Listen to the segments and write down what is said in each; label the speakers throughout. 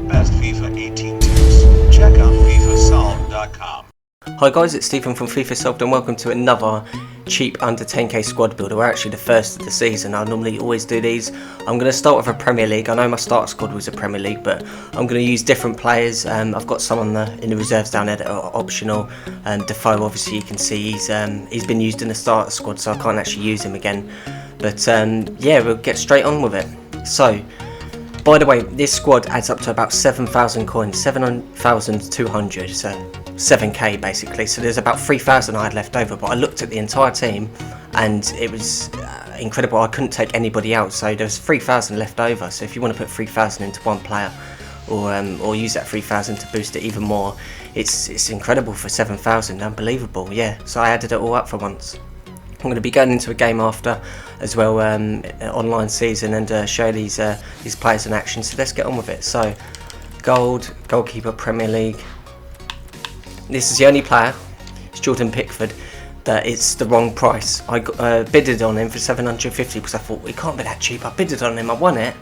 Speaker 1: best FIFA 18 tips. Check out FIFASolved.com.
Speaker 2: Hi guys, it's Stephen from FIFA Solved and welcome to another cheap under 10k squad builder. We're actually the first of the season. I normally always do these. I'm going to start with a Premier League. I know my start squad was a Premier League, but I'm going to use different players. I've got some in the reserves down there that are optional. Defoe, obviously you can see he's been used in the starter squad, so I can't actually use him again. But yeah, we'll get straight on with it. So, by the way, this squad adds up to about 7,000 coins, 7,200, so 7k basically. So there's about 3,000 I had left over, but I looked at the entire team and it was incredible. I couldn't take anybody out, so there's 3,000 left over. So if you want to put 3,000 into one player, or use that 3,000 to boost it even more, it's incredible for 7,000. Unbelievable, yeah. So I added it all up for once. I'm going to be going into a game after as well, online season, and show these players in action. So let's get on with it. So, goalkeeper, Premier League. This is the only player, it's Jordan Pickford, that it's the wrong price. I bidded on him for 750 because I thought, it can't be that cheap. I bidded on him, I won it,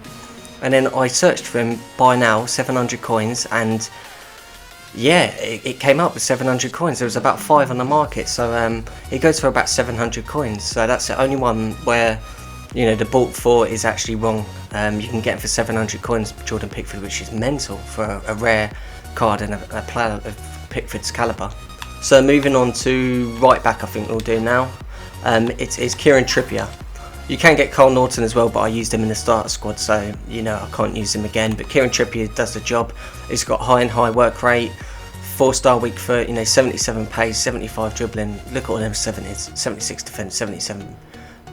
Speaker 2: and then I searched for him, buy now, 700 coins, and yeah, it came up with 700 coins. There was about 5 on the market, so it goes for about 700 coins. So that's the only one where, you know, the bought for is actually wrong. You can get it for 700 coins, Jordan Pickford, which is mental for a rare card and a player of Pickford's calibre. So moving on to right back, I think we'll do now. It's Kieran Trippier. You can get Cole Norton as well, but I used him in the starter squad, so you know I can't use him again. But Kieran Trippier does the job. He's got high work rate, 4-star weak foot, you know, 77 pace, 75 dribbling. Look at all them 70s, 76 defence, 77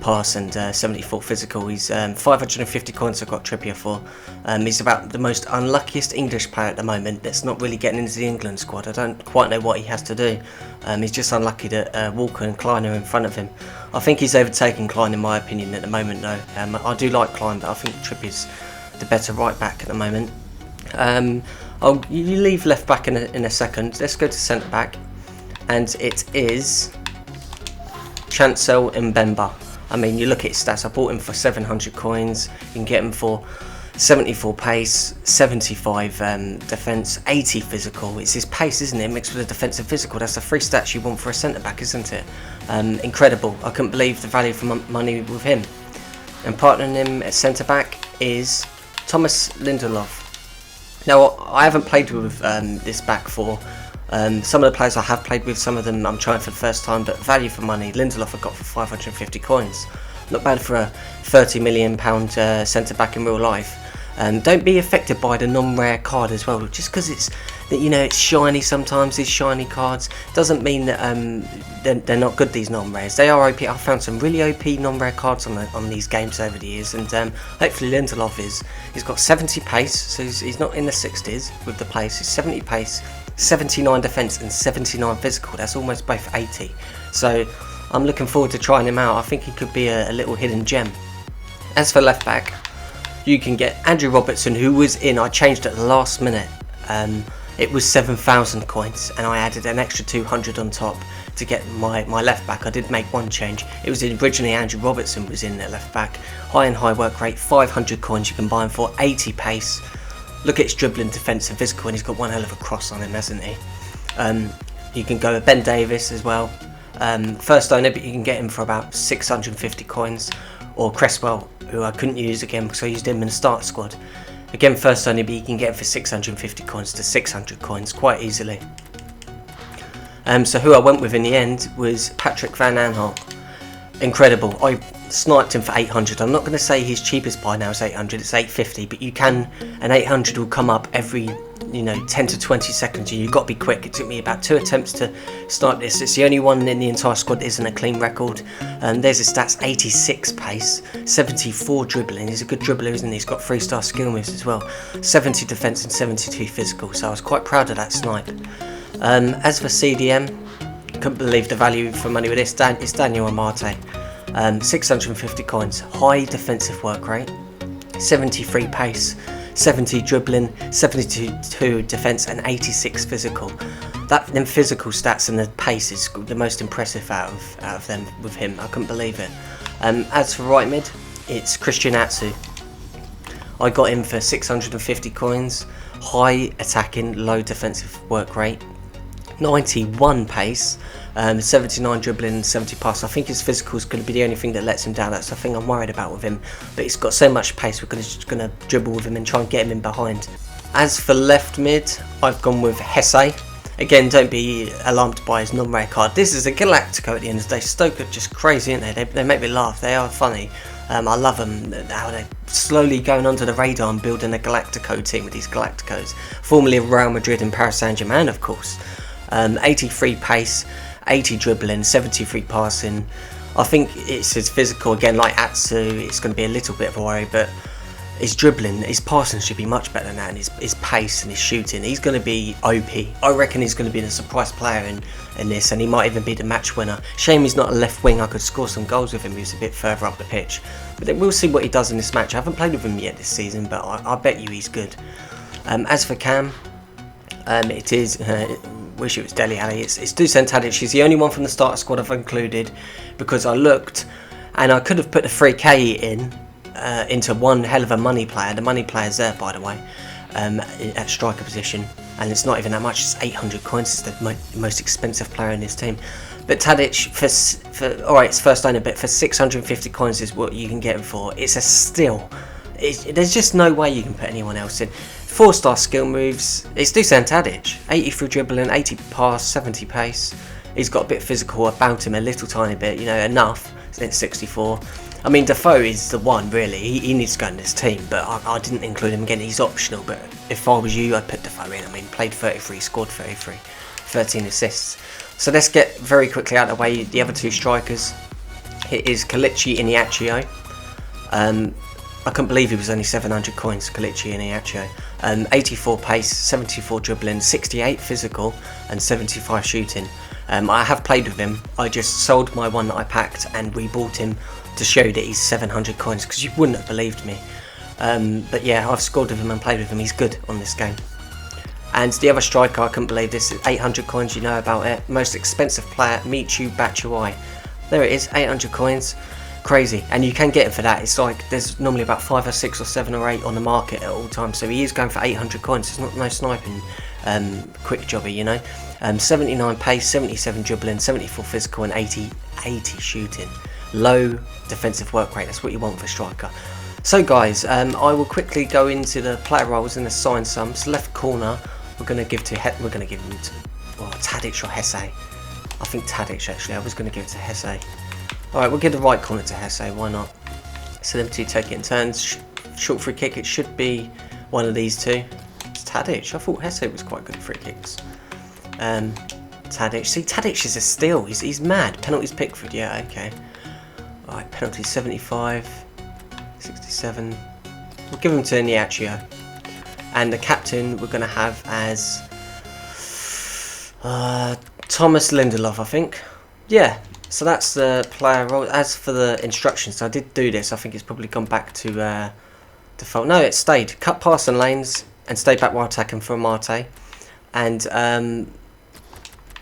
Speaker 2: pass, and 74 physical. He's 550 coins I got Trippier for. He's about the most unluckiest English player at the moment that's not really getting into the England squad. I don't quite know what he has to do. He's just unlucky that Walker and Klein are in front of him. I think he's overtaken Klein in my opinion at the moment though. I do like Klein, but I think Trippier's the better right back at the moment. You leave left back in a second. Let's go to centre back, and it is Chancel Mbemba. I mean, you look at his stats. I bought him for 700 coins. You can get him for 74 pace, 75 defence, 80 physical. It's his pace, isn't it? Mixed with a defensive physical. That's the 3 stats you want for a centre back, isn't it? Incredible. I couldn't believe the value for money with him. And partnering him at centre back is Thomas Lindelof. Now, I haven't played with this back for. Some of the players I have played with, some of them I'm trying for the first time, but value for money, Lindelof I got for 550 coins. Not bad for a £30 million centre back in real life. Don't be affected by the non-rare card as well. Just because it's shiny sometimes, these shiny cards doesn't mean that they're not good, these non-rares. They are OP. I've found some really OP non-rare cards on these games over the years, and hopefully Lindelof he's got 70 pace, so he's not in the 60s with the pace. He's 70 pace, 79 defence and 79 physical. That's almost both 80. So I'm looking forward to trying him out. I think he could be a little hidden gem. As for left back, you can get Andrew Robertson, who was in. I changed at the last minute. It was 7,000 coins, and I added an extra 200 on top to get my left back. I did make one change. It was originally Andrew Robertson was in at left back. High work rate, 500 coins. You can buy him for 80 pace. Look at his dribbling, defence and physical, and he's got one hell of a cross on him, hasn't he? You can go with Ben Davis as well. First owner, but you can get him for about 650 coins. Or Cresswell, who I couldn't use again because I used him in the start squad. Again, first owner, but you can get him for 650 coins to 600 coins quite easily. So who I went with in the end was Patrick Van Aanholt. Incredible. I sniped him for 800. I'm not going to say his cheapest buy now is 800, it's 850, but you can, an 800 will come up every 10 to 20 seconds, and you've got to be quick. It took me about 2 attempts to snipe this. It's the only one in the entire squad that isn't a clean record. There's his stats: 86 pace, 74 dribbling. He's a good dribbler, isn't he? He's got 3-star skill moves as well, 70 defence and 72 physical, so I was quite proud of that snipe. As for CDM, couldn't believe the value for money with this. It's Daniel Amate. 650 coins, high defensive work rate, 73 pace, 70 dribbling, 72 defence and 86 physical. Them physical stats and the pace is the most impressive out of them with him. I couldn't believe it. As for right mid, it's Christian Atsu. I got him for 650 coins, high attacking, low defensive work rate, 91 pace, 79 dribbling, 70 pass. I think his physical is going to be the only thing that lets him down. That's the thing I'm worried about with him. But he's got so much pace, we're just going to dribble with him and try and get him in behind. As for left mid, I've gone with Hesse. Again, don't be alarmed by his non-rare card. This is a Galactico at the end of the day. Stoke are just crazy, aren't they? They make me laugh. They are funny. I love them, how they're slowly going under the radar and building a Galactico team with these Galacticos. Formerly of Real Madrid and Paris Saint-Germain, of course. 83 pace, 80 dribbling, 73 passing. I think it's his physical, again, like Atsu, it's going to be a little bit of a worry, but his dribbling, his passing should be much better than that, and his pace and his shooting. He's going to be OP. I reckon he's going to be the surprise player in this, and he might even be the match winner. Shame he's not a left wing. I could score some goals with him. He's a bit further up the pitch. But we'll see what he does in this match. I haven't played with him yet this season, but I bet you he's good. As for Cam, it is... wish it was Dele Alli. It's Dusan Tadic. He's the only one from the starter squad I've included, because I looked, and I could have put the 3k in, into one hell of a money player. The money player's there, by the way, at striker position, and it's not even that much. It's 800 coins. It's the most expensive player in this team. But Tadic, for alright, it's first owner, but for 650 coins is what you can get him for. It's a steal. There's just no way you can put anyone else in. 4-star skill moves. It's Dusan Tadic. 83 dribbling, 80 pass, 70 pace. He's got a bit physical about him, a little tiny bit, you know, enough. It's 64. I mean, Defoe is the one, really. He needs to go in this team, but I didn't include him again. He's optional, but if I was you, I'd put Defoe in. I mean, played 33, scored 33, 13 assists. So let's get very quickly out of the way the other two strikers. It is Kalichi Iheanacho. I couldn't believe he was only 700 coins, Kalichi Iheanacho. 84 pace, 74 dribbling, 68 physical, and 75 shooting. I have played with him. I just sold my one that I packed and rebought him to show that he's 700 coins, because you wouldn't have believed me. But yeah, I've scored with him and played with him. He's good on this game. And the other striker, I couldn't believe this. 800 coins, you know about it. Most expensive player, Michu Batshuayi. There it is, 800 coins. Crazy, and you can get him for that. It's like there's normally about 5 or 6 or 7 or 8 on the market at all times, so he is going for 800 coins. It's not no sniping quick jobby, you know. 79 pace, 77 dribbling, 74 physical, and 80 shooting. Low defensive work rate. That's what you want for a striker. So guys, I will quickly go into the player roles and assign some. So left corner, we're going to give him to Tadic or Hesse. I think Tadic actually. I was going to give it to Hesse. Alright, we'll give the right corner to Hesse, why not? So them two take it in turns. Short free kick, it should be one of these two. It's Tadic. I thought Hesse was quite good at free kicks. Tadic. See, Tadic is a steal. He's mad. Penalties Pickford, yeah, okay. Alright, penalties 75, 67. We'll give him to Iheanacho. And the captain we're going to have as Thomas Lindelof, I think. Yeah. So that's the player role. As for the instructions, I did do this. I think it's probably gone back to default. No, it stayed. Cut pass and lanes and stay back while attacking for Mate. And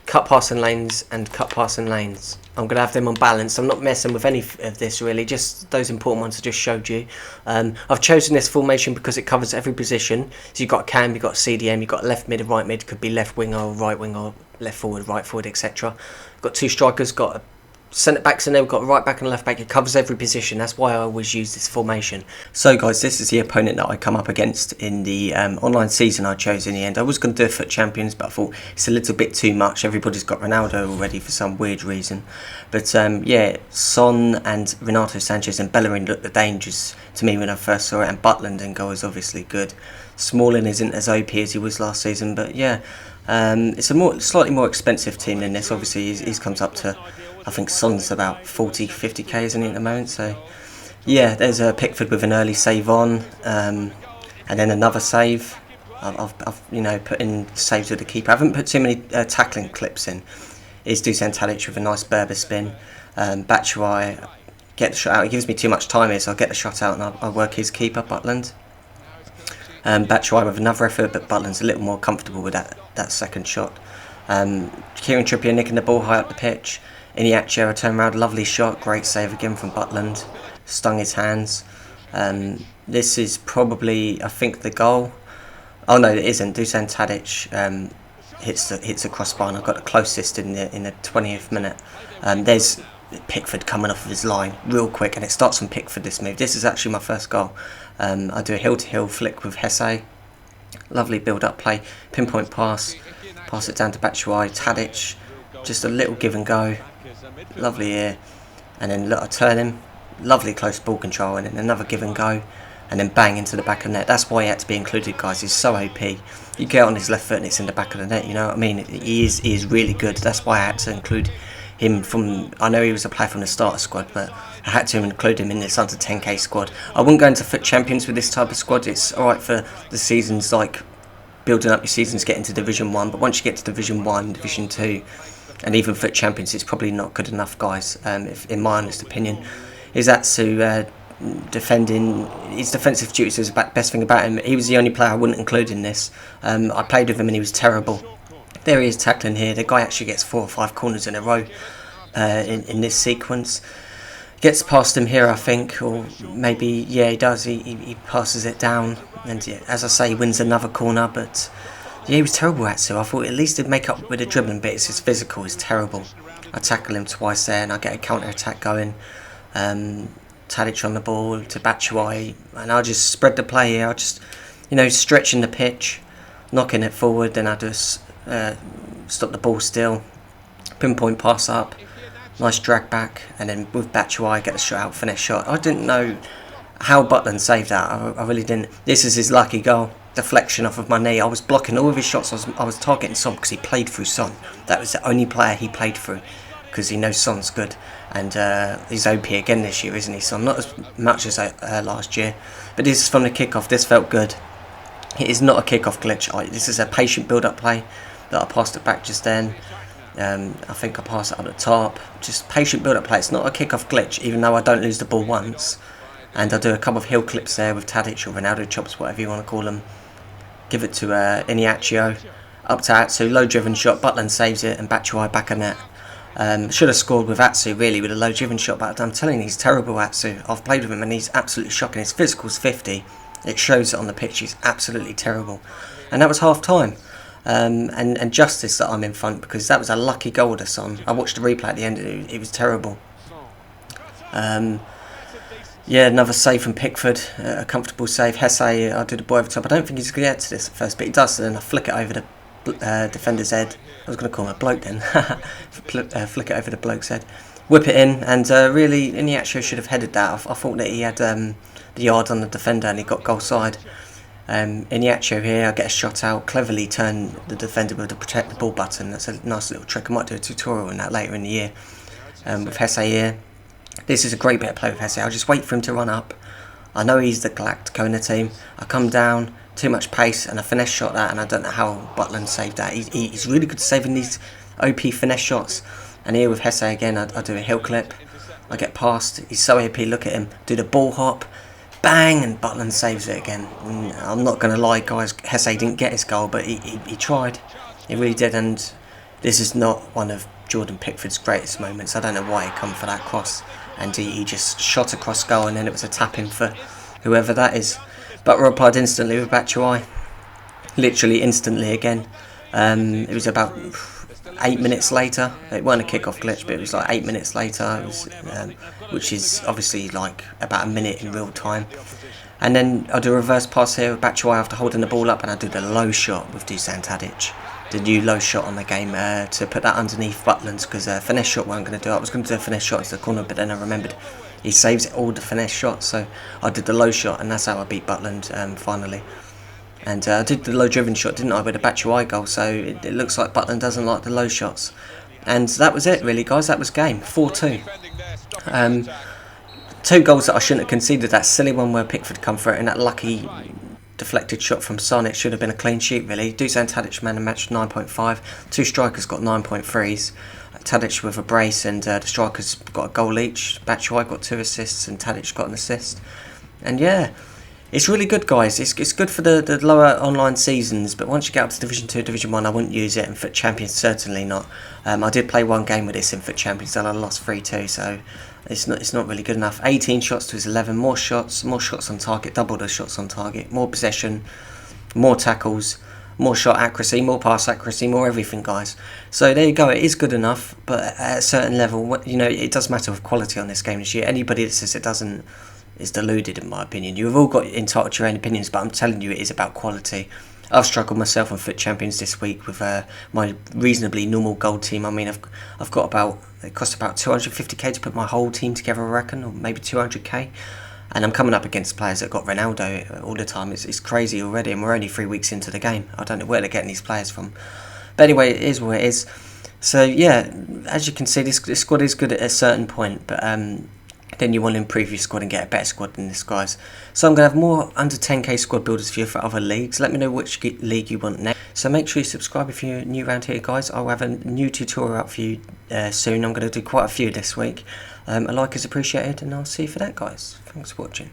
Speaker 2: cut pass and lanes and cut pass and lanes. I'm going to have them on balance. I'm not messing with any of this really. Just those important ones I just showed you. I've chosen this formation because it covers every position. So you've got cam, you've got CDM, you've got left mid and right mid. Could be left winger or right winger, left forward, right forward, etc. Got two strikers, got centre backs in there, we've got right back and left back. It covers every position. That's why I always use this formation. So guys, this is the opponent that I come up against in the online season I chose in the end. I was going to do a FUT Champions, but I thought it's a little bit too much. Everybody's got Ronaldo already for some weird reason. But yeah, Son and Renato Sanchez and Bellerin looked the dangers to me when I first saw it, and Butland and goal is obviously good. Smalling isn't as OP as he was last season, but yeah, it's a slightly more expensive team than this. Obviously he's comes up to, I think Son's about 40-50k, isn't he, at the moment? So yeah, there's a Pickford with an early save on, and then another save. I've put in saves with the keeper. I haven't put too many tackling clips in. Is Dusan Tadic with a nice Berber spin. Batshuayi, get the shot out. He gives me too much time here, so I'll get the shot out and I'll work his keeper, Butland. Batshuayi with another effort, but Butland's a little more comfortable with that second shot. Kieran Trippier nicking the ball high up the pitch. Iheanacho, a turn around, lovely shot, great save again from Butland. Stung his hands. This is probably, I think, the goal. Oh no, it isn't. Dusan Tadic hits the crossbar, and I got the closest in the 20th minute. There's Pickford coming off of his line real quick, and it starts from Pickford. This move. This is actually my first goal. I do a heel-to-heel flick with Hesse. Lovely build-up play, pinpoint pass it down to Batshuayi. Tadic, just a little give and go. Lovely here, and then look, I turn him. Lovely close ball control, and then another give and go, and then bang into the back of the net. That's why he had to be included, guys. He's so OP. You get on his left foot and it's in the back of the net, you know what I mean? He is really good. That's why I had to include him from... I know he was a player from the starter squad, but I had to include him in this under 10k squad. I wouldn't go into FUT Champions with this type of squad. It's alright for the seasons, like building up your seasons, getting to Division 1, but once you get to Division 1, Division 2, and even FUT Champions, it's probably not good enough, guys, if, in my honest opinion. Izatsu defending, his defensive duties is the best thing about him. He was the only player I wouldn't include in this. I played with him and he was terrible. There he is tackling here. The guy actually gets 4 or 5 corners in a row in this sequence. Gets past him here, I think, or maybe, yeah, he does. He passes it down, and yeah, as I say, he wins another corner. But yeah, he was terrible, Atsu. I thought at least he'd make up with the dribbling bits. His physical is terrible. I tackle him twice there, and I get a counter attack going. Tadic on the ball to Batshuayi, and I just spread the play here. I just, stretching the pitch, knocking it forward. Then I just stop the ball still, pinpoint pass up, nice drag back, and then with Batshuayi get the shot out, finish shot. I didn't know how Butland saved that. I really didn't. This is his lucky goal. Deflection off of my knee. I was blocking all of his shots. I was targeting Son because he played through Son. That was the only player he played through, because he knows Son's good, and he's OP again this year, isn't he, Son? Not as much as last year, but this is from the kickoff. This felt good. It is not a kickoff glitch. This is a patient build-up play that I passed it back just then. I think I passed it up the top. Just patient build-up play. It's not a kickoff glitch, even though I don't lose the ball once. And I do a couple of heel clips there with Tadic or Ronaldo chops, whatever you want to call them. Give it to Iniaccio. Up to Atsu. Low driven shot. Butland saves it, and Batshuayi back of net. Should have scored with Atsu, really, with a low driven shot, but I'm telling you, he's terrible, Atsu. I've played with him and he's absolutely shocking. His physical's 50. It shows it on the pitch. He's absolutely terrible. And that was half time. And justice that I'm in front, because that was a lucky goal to Son. I watched the replay at the end. It was terrible. Yeah, another save from Pickford, a comfortable save. Hesse, I did a boy over top. I don't think he's going to get to this at first, but he does, and then I flick it over the defender's head. I was going to call him a bloke then. Flick it over the bloke's head. Whip it in, and really, Iniaccio should have headed that. I thought that he had the yard on the defender, and he got goal side. Iniaccio here, I get a shot out, cleverly turn the defender with the protect the ball button. That's a nice little trick. I might do a tutorial on that later in the year. With Hesse here. This is a great bit of play with Hesse. I'll just wait for him to run up. I know he's the Galacticona team. I come down, too much pace, and I finesse shot that, and I don't know how Butland saved that. He's really good at saving these OP finesse shots. And here with Hesse again, I do a heel clip. I get past. He's so OP, look at him. Do the ball hop. Bang! And Butland saves it again. And I'm not going to lie, guys. Hesse didn't get his goal, but he tried. He really did, and this is not one of Jordan Pickford's greatest moments. I don't know why he come for that cross, and he just shot across goal, and then it was a tap-in for whoever that is. But replied instantly with Batshuayi. Literally instantly again. It was about 8 minutes later. It wasn't a kick-off glitch, but it was like 8 minutes later. It was, which is obviously like about a minute in real time. And then I do a reverse pass here with Batshuayi after holding the ball up, and I do the low shot with Dusan Tadic. The new low shot on the game to put that underneath Butland's, because finesse shot wasn't going to do it. I was going to do a finesse shot into the corner, but then I remembered he saves all the finesse shots, so I did the low shot, and that's how I beat Butland finally. And I did the low driven shot, didn't I, with a Batshuayi goal, so it looks like Butland doesn't like the low shots. And that was it really, guys. That was game 4-2. 2 goals that I shouldn't have conceded. That silly one where Pickford come for it, and that lucky deflected shot from Son. It should have been a clean sheet really. Dusan Tadic man of match 9.5. 2 strikers got 9.3s. Tadic with a brace, and the strikers got a goal each. Batshuayi got 2 assists and Tadic got an assist. And yeah, It's really good, guys. It's good for the lower online seasons, but once you get up to Division 2, Division 1, I wouldn't use it, and FUT Champions certainly not. I did play one game with this in FUT Champions and I lost 3-2, so it's not really good enough. 18 shots to his 11, more shots on target, double the shots on target, more possession, more tackles, more shot accuracy, more pass accuracy, more everything, guys. So there you go, it is good enough, but at a certain level, you know, it does matter with quality on this game this year. Anybody that says it doesn't is deluded, in my opinion. You've all got entitled to your own opinions, but I'm telling you, it is about quality. I've struggled myself on FUT Champions this week with my reasonably normal gold team. I mean, I've got about, it cost about 250k to put my whole team together, I reckon, or maybe 200k. And I'm coming up against players that got Ronaldo all the time. It's crazy already, and we're only 3 weeks into the game. I don't know where they're getting these players from. But anyway, it is what it is. So yeah, as you can see, this squad is good at a certain point, but then you want to improve your squad and get a better squad than this, guys. So I'm going to have more under 10k squad builders for you for other leagues. Let me know which league you want next. So make sure you subscribe if you're new around here, guys. I'll have a new tutorial out for you soon. I'm going to do quite a few this week. A like is appreciated, and I'll see you for that, guys. Thanks for watching.